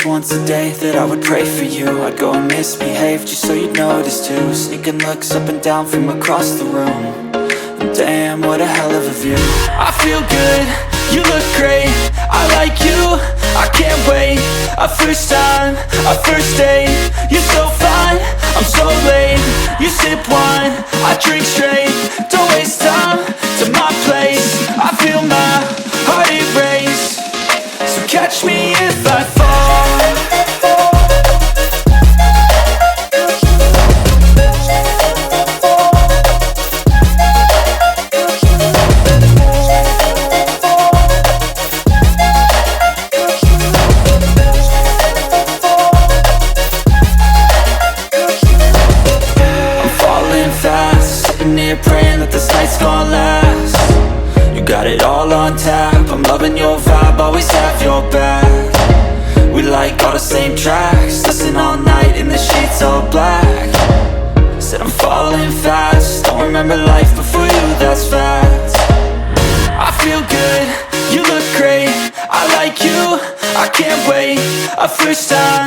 just once a day that I would pray for you. I'd go and misbehave just so you'd notice too. Sneaking looks up and down from across the room. And damn, what a hell of a view. I feel good, you look great, I like you, I can't wait. A first time, a first date. You're so fine, I'm so late. You sip wine, I drink straight. Don't waste time to my place. I feel my heart erase. So catch me if I fall. Praying that this night's gonna last. You got it all on tap, I'm loving your vibe, always have your back. We like all the same tracks, listen all night in the sheets all black. Said I'm falling fast, don't remember life before you, that's fact. I feel good, you look great, I like you, I can't wait. A first time